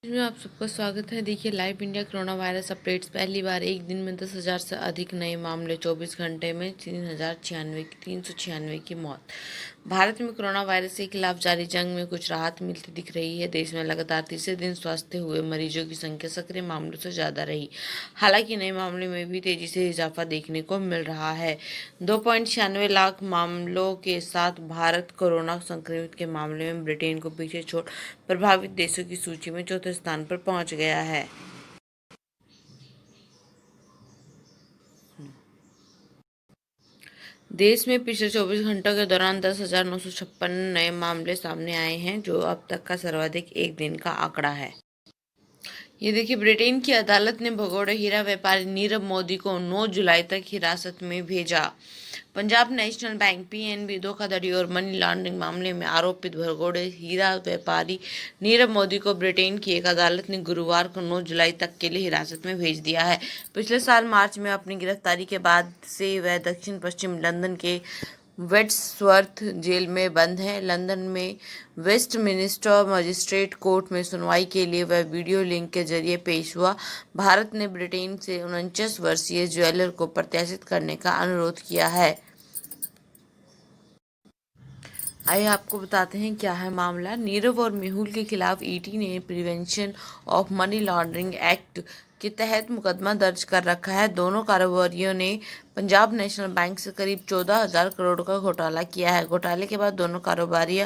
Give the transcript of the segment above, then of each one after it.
में आप सबका स्वागत है। देखिए live India corona virus updates. पहली बार एक दिन में 10,000 से अधिक नए मामले, 24 घंटे में 396 की मौत। भारत में कोरोना वायरस के खिलाफ जारी जंग में कुछ राहत मिलती दिख रही है। देश में लगातार तीसरे दिन स्वस्थ हुए मरीजों की संख्या सक्रिय मामलों से ज़्यादा रही। हालांकि नए मामले में भी तेजी से इजाफा देखने को मिल रहा है। 2.96 लाख मामलों के साथ भारत कोरोना संक्रमित के मामले में ब्रिटेन को पीछे छोड़ प्रभावित देशों की सूची में चौथे स्थान पर पहुंच गया है। देश में पिछले 24 घंटों के दौरान 10,956 नए मामले सामने आए हैं, जो अब तक का सर्वाधिक एक दिन का आंकड़ा है। ये देखिए, ब्रिटेन की अदालत ने भगोड़े हीरा व्यापारी नीरव मोदी को 9 जुलाई तक हिरासत में भेजा। पंजाब नेशनल बैंक पीएनबी धोखाधड़ी और मनी लॉन्ड्रिंग मामले में आरोपित भगोड़े हीरा व्यापारी नीरव मोदी को ब्रिटेन की एक अदालत ने गुरुवार को 9 जुलाई तक के लिए हिरासत में भेज दिया है। पिछले साल मार्च में अपनी गिरफ्तारी के बाद से वह दक्षिण पश्चिम लंदन के वेड्सवर्थ जेल में बंद है। लंदन में वेस्टमिनिस्टर मजिस्ट्रेट कोर्ट में सुनवाई के लिए वह वीडियो लिंक के जरिए पेश हुआ। भारत ने ब्रिटेन से 49 वर्षीय ज्वेलर को प्रत्यार्पित करने का अनुरोध किया है। आइए आपको बताते हैं क्या है मामला। नीरव और मेहुल के खिलाफ ईडी ने prevention of money laundering act के तहत मुकदमा दर्ज कर रखा है। दोनों कारोबारियों ने पंजाब नेशनल बैंक से करीब 14,000 करोड़ का घोटाला किया है। घोटाले के बाद दोनों कारोबारी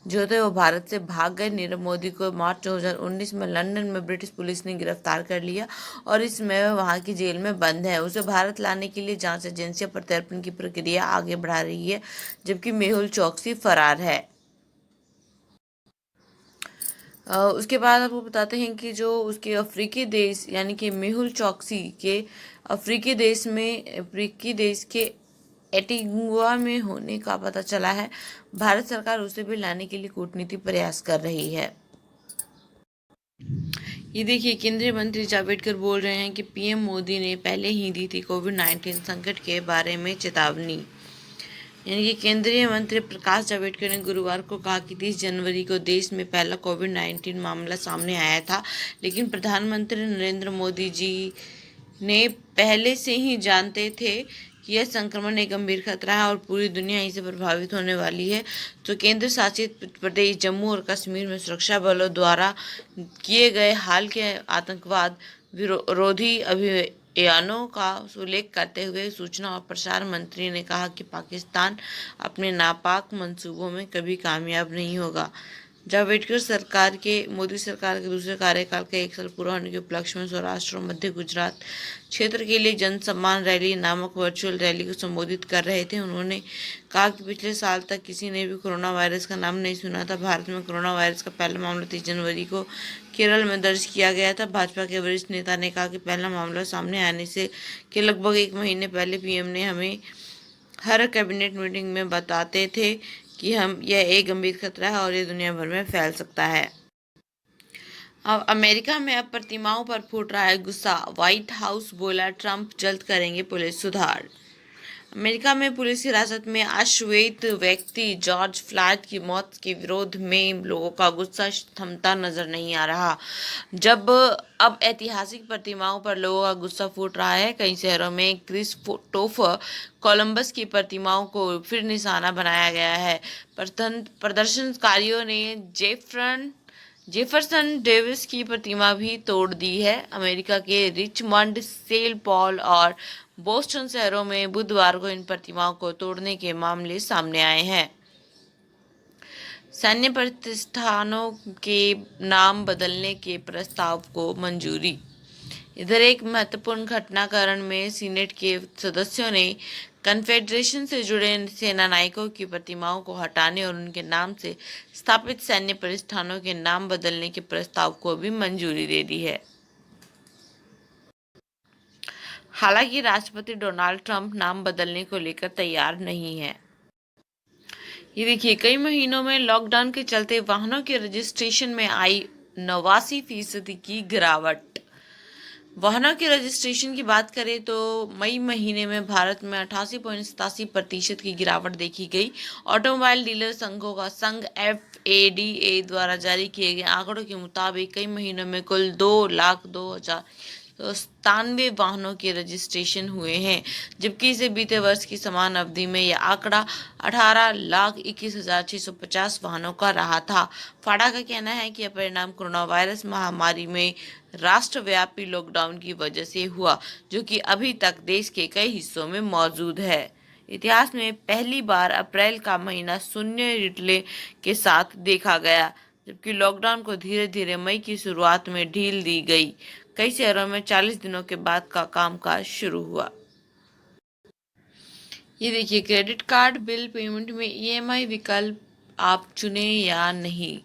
जो थे वो भारत से भाग गए। नीरव मोदी को मार्च 2019 में लंदन में ब्रिटिश पुलिस ने गिरफ्तार कर लिया और इसमें वह वहां की जेल में बंद है। उसे भारत लाने के लिए जांच एजेंसियां प्रत्यर्पण की प्रक्रिया आगे बढ़ा रही है, जबकि मेहुल चौकसी फरार है। उसके बाद आपको बताते हैं कि जो उसके अफ्रीकी देश यानी कि मेहुल चौकसी के अफ्रीकी देश के एंटीगुआ में होने का पता चला है। भारत सरकार उसे भी लाने के लिए कूटनीतिक प्रयास कर रही है। ये देखिए, केंद्रीय मंत्री जावड़ेकर बोल रहे हैं कि पीएम मोदी ने पहले ही दी थी कोविड-19 संकट के बारे में चेतावनी। यानी कि केंद्रीय मंत्री प्रकाश जावड़ेकर ने गुरुवार को कहा कि 30 जनवरी को देश में पहला कोविड-19 मामला सामने आया था, लेकिन प्रधानमंत्री नरेंद्र मोदी जी ने पहले से ही जानते थे कि यह संक्रमण एक गंभीर खतरा है और पूरी दुनिया इससे प्रभावित होने वाली है। तो केंद्र शासित प्रदेश जम्मू और कश्मीर में सुरक्षा बलों द्वारा किए गए हाल के आतंकवाद विरोधी अभियानों का उल्लेख करते हुए सूचना और प्रसारण मंत्री ने कहा कि पाकिस्तान अपने नापाक मंसूबों में कभी कामयाब नहीं होगा। मोदी सरकार के दूसरे कार्यकाल के 1 साल पूरा होने के उपलक्ष्य में सौराष्ट्र और मध्य गुजरात क्षेत्र के लिए जन सम्मान रैली नामक वर्चुअल रैली को संबोधित कर रहे थे। उन्होंने कहा कि पिछले साल तक किसी ने भी कोरोना वायरस का नाम नहीं सुना था। भारत में कोरोना वायरस का पहला मामला 30 जनवरी को केरल में दर्ज किया गया था। भाजपा के वरिष्ठ नेता ने कहा कि पहला मामला सामने आने से के लगभग 1 महीने पहले पीएम ने हमें हर कैबिनेट मीटिंग में बताते थे कि यह एक गंभीर खतरा है और ये दुनिया भर में फैल सकता है। अब अमेरिका में अब प्रतिमाओं पर फूट रहा है गुस्सा। व्हाइट हाउस बोला ट्रंप जल्द करेंगे पुलिस सुधार। अमेरिका में पुलिस हिरासत में अश्वेत व्यक्ति जॉर्ज फ्लॉयड की मौत के विरोध में लोगों का गुस्सा थमता नजर नहीं आ रहा। जब अब ऐतिहासिक प्रतिमाओं पर लोगों का गुस्सा फूट रहा है, कई शहरों में क्रिस्टोफर कोलंबस की प्रतिमाओं को फिर निशाना बनाया गया है। प्रदर्शनकारियों ने जेफरसन डेविस की प्रतिमा भी तोड़ दी है। अमेरिका के रिचमंड, सेंट पॉल और बोस्टन शहरों में बुधवार को इन प्रतिमाओं को तोड़ने के मामले सामने आए हैं। सैन्य प्रतिष्ठानों के नाम बदलने के प्रस्ताव को मंजूरी। इधर एक महत्वपूर्ण घटनाक्रम में सीनेट के सदस्यों ने कन्फेडरेशन से जुड़े सेना नायकों की प्रतिमाओं को हटाने और उनके नाम से स्थापित सैन्य प्रतिष्ठानों के नाम बदलने के प्रस्ताव को भी मंजूरी दे दी है। हालांकि राष्ट्रपति डोनाल्ड ट्रंप नाम बदलने को लेकर तैयार नहीं है। ये देखिए, कई महीनों में लॉकडाउन के चलते वाहनों के रजिस्ट्रेशन में आई 89% की गिरावट। वाहनों के रजिस्ट्रेशन की बात करें तो मई महीने में भारत में 88.87% की गिरावट देखी गई। ऑटोमोबाइल डीलर संघों का संघ एडीए द्वारा जारी किए गए आंकड़ों के मुताबिक कई महीनों में कुल 2,02,97 वाहनों के रजिस्ट्रेशन हुए हैं, जबकि इसे बीते वर्ष की समान अवधि में यह आंकड़ा 18,21,650 वाहनों का रहा था। फाड़ा का कहना है कि यह परिणाम कोरोना वायरस महामारी में राष्ट्रव्यापी लॉकडाउन की वजह से हुआ, जो कि अभी तक देश के कई हिस्सों में मौजूद है। इतिहास में पहली बार अप्रैल का महीना शून्य रिटले के साथ देखा गया, जबकि लॉकडाउन को धीरे धीरे मई की शुरुआत में ढील दी गई। कई शहरों में 40 दिनों के बाद का कामकाज शुरू हुआ। ये देखिए, क्रेडिट कार्ड बिल पेमेंट में ईएमआई विकल्प आप चुने या नहीं,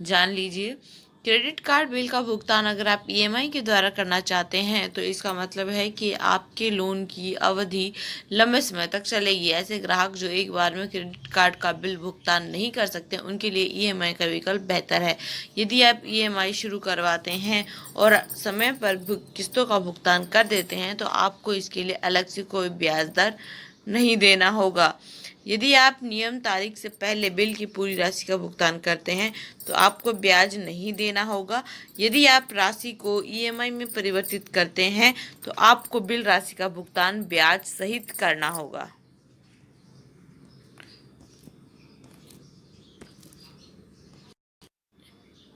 जान लीजिए। क्रेडिट कार्ड बिल का भुगतान अगर आप ईएमआई के द्वारा करना चाहते हैं तो इसका मतलब है कि आपके लोन की अवधि लंबे समय तक चलेगी। ऐसे ग्राहक जो एक बार में क्रेडिट कार्ड का बिल भुगतान नहीं कर सकते, उनके लिए ईएमआई का विकल्प बेहतर है। यदि आप ईएमआई शुरू करवाते हैं और समय पर किस्तों का भुगतान कर देते हैं तो आपको इसके लिए अलग से कोई ब्याज दर नहीं देना होगा। यदि आप नियम तारीख से पहले बिल की पूरी राशि का भुगतान करते हैं तो आपको ब्याज नहीं देना होगा। यदि आप राशि को ईएमआई में परिवर्तित करते हैं तो आपको बिल राशि का भुगतान ब्याज सहित करना होगा।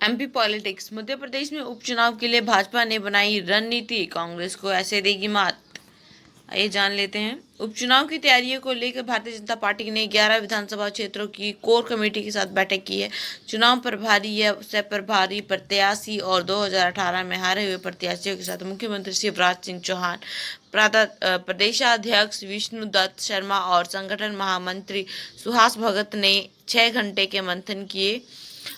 MP politics. मध्य प्रदेश में उपचुनाव के लिए भाजपा ने बनाई रणनीति, कांग्रेस को ऐसे देगी मात। आइए जान लेते हैं। उपचुनाव की तैयारियों को लेकर भारतीय जनता पार्टी ने 11 विधानसभा क्षेत्रों की कोर कमेटी के साथ बैठक की है। चुनाव प्रभारी या सह प्रभारी प्रत्याशी और 2018 में हारे हुए प्रत्याशियों के साथ मुख्यमंत्री शिवराज सिंह चौहान, प्रदेशाध्यक्ष विष्णुदत्त शर्मा और संगठन महामंत्री सुहास भगत ने 6 घंटे के मंथन किए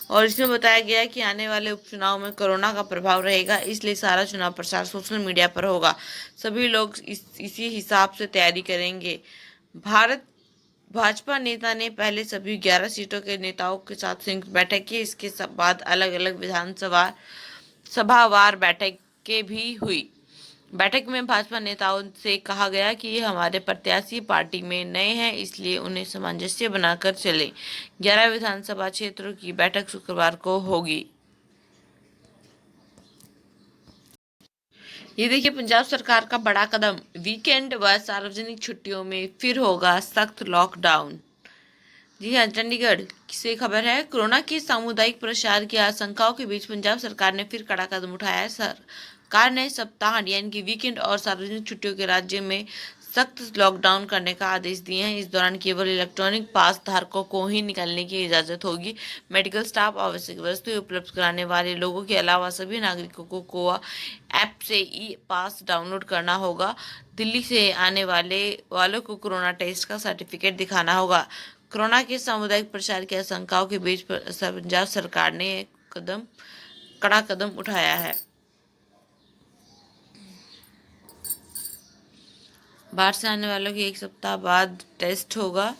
और इसमें बताया गया कि आने वाले उपचुनाव में कोरोना का प्रभाव रहेगा, इसलिए सारा चुनाव प्रचार सोशल मीडिया पर होगा। सभी लोग इसी हिसाब से तैयारी करेंगे। भाजपा नेता ने पहले सभी 11 सीटों के नेताओं के साथ संयुक्त बैठक की। इसके बाद अलग अलग विधानसभा सभावार बैठकें भी हुई। बैठक में भाजपा नेताओं से कहा गया कि हमारे प्रत्याशी पार्टी में नए हैं, इसलिए उन्हें सामंजस्य बनाकर चले। 11 विधानसभा क्षेत्रों की बैठक शुक्रवार को होगी। ये देखिए, पंजाब सरकार का बड़ा कदम, वीकेंड व सार्वजनिक छुट्टियों में फिर होगा सख्त लॉकडाउन। जी हाँ, चंडीगढ़ से खबर है। कोरोना के सामुदायिक प्रसार की आशंकाओं के बीच पंजाब सरकार ने फिर कड़ा कदम उठाया है। सरकार ने सप्ताह यानी कि वीकेंड और सार्वजनिक छुट्टियों के राज्य में सख्त लॉकडाउन करने का आदेश दिए हैं। इस दौरान केवल इलेक्ट्रॉनिक पास धारकों को ही निकलने की इजाजत होगी। मेडिकल स्टाफ, आवश्यक वस्तुएं उपलब्ध कराने वाले लोगों के अलावा सभी नागरिकों को कोवा ऐप से ई पास डाउनलोड करना होगा। दिल्ली से आने वालों को कोरोना टेस्ट का सर्टिफिकेट दिखाना होगा। कोरोना के सामुदायिक प्रसार की आशंकाओं के बीच पंजाब सरकार ने कड़ा कदम उठाया है। बाहर से आने वालों की 1 सप्ताह बाद टेस्ट होगा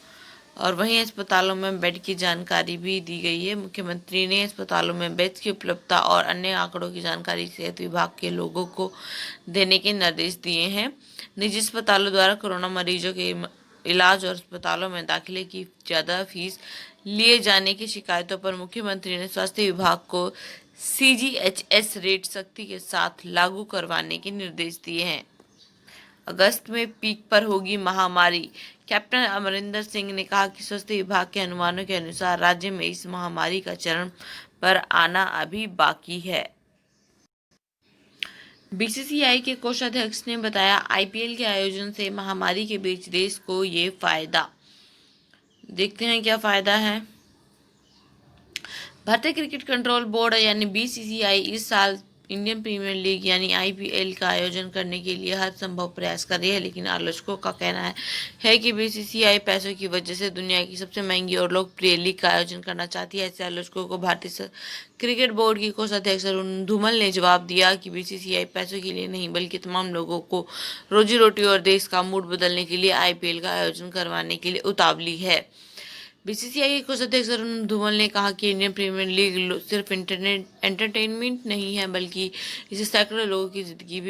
और वहीं अस्पतालों में बेड की जानकारी भी दी गई है। मुख्यमंत्री ने अस्पतालों में बेड्स की उपलब्धता और अन्य आंकड़ों की जानकारी सेहत विभाग के लोगों को देने के निर्देश दिए हैं। निजी अस्पतालों द्वारा कोरोना मरीजों के इलाज और अस्पतालों में दाखिले की ज़्यादा फीस लिए जाने की शिकायतों पर मुख्यमंत्री ने स्वास्थ्य विभाग को सीजीएचएस रेट सख्ती के साथ लागू करवाने के निर्देश दिए हैं। अगस्त में पीक पर होगी महामारी। कैप्टन अमरिंदर सिंह ने कहा कि स्वास्थ्य विभाग के अनुमानों के अनुसार राज्य में इस महामारी का चरम पर आना अभी बाकी है। बीसीसीआई के कोषाध्यक्ष ने बताया, आईपीएल के आयोजन से महामारी के बीच देश को ये फायदा। देखते हैं क्या फायदा है। भारतीय क्रिकेट कंट्रोल बोर्ड यानी बीसीसीआई इस साल इंडियन प्रीमियर लीग यानी आईपीएल का आयोजन करने के लिए हर संभव प्रयास कर रही है, लेकिन आलोचकों का कहना है कि बीसीसीआई पैसों की वजह से दुनिया की सबसे महंगी और लोकप्रिय लीग का आयोजन करना चाहती है। ऐसे आलोचकों को भारतीय क्रिकेट बोर्ड की कोषाध्यक्ष अरुण धूमल ने जवाब दिया कि बीसीसीआई पैसों के लिए नहीं बल्कि तमाम लोगों को रोजी रोटी और देश का मूड बदलने के लिए आईपीएल का आयोजन करवाने के लिए उतावली है। बीसीसीआई के कोषाध्यक्ष अरुण धूमल ने कहा कि इंडियन प्रीमियर लीग सिर्फ एंटरटेनमेंट नहीं है, बल्कि इससे सैकड़ों लोगों की जिंदगी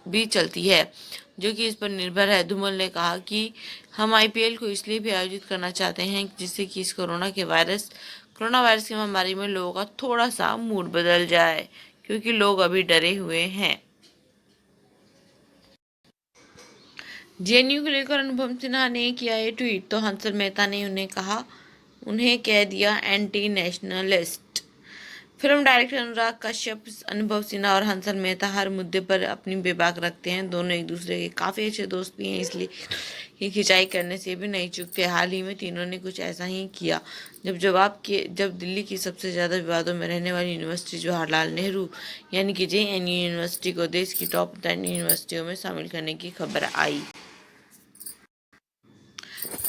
भी चलती है, जो कि इस पर निर्भर है। धूमल ने कहा कि हम आईपीएल को इसलिए भी आयोजित करना चाहते हैं जिससे कि इस कोरोना कोरोना वायरस की महामारी में लोगों का थोड़ा सा मूड बदल जाए, क्योंकि लोग अभी डरे हुए हैं। जेएनयू को लेकर अनुपम सिन्हा ने किया ये ट्वीट, तो हंसल मेहता ने उन्हें कह दिया anti nationalist. Film director Anurag Kashyap, अनुभव सिन्हा और हंसल मेहता हर मुद्दे पर अपनी बेबाक रखते हैं। दोनों एक दूसरे के काफ़ी अच्छे दोस्त भी हैं, इसलिए ये खिंचाई करने से भी नहीं चूकते। हाल ही में तीनों ने कुछ ऐसा ही किया जब दिल्ली की सबसे ज़्यादा विवादों में रहने वाली यूनिवर्सिटी जवाहरलाल नेहरू यानी कि जेएनयू यूनिवर्सिटी को देश की टॉप 10 यूनिवर्सिटियों में शामिल करने की खबर आई।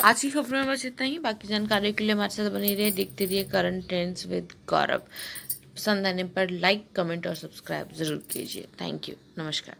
आज की खबरों में बस इतना ही। बाकी जानकारी के लिए हमारे साथ बनी रहिए, देखते रहिए करंट ट्रेंड्स विद गौरव। पसंद आने पर लाइक, कमेंट और सब्सक्राइब जरूर कीजिए। Thank you. नमस्कार।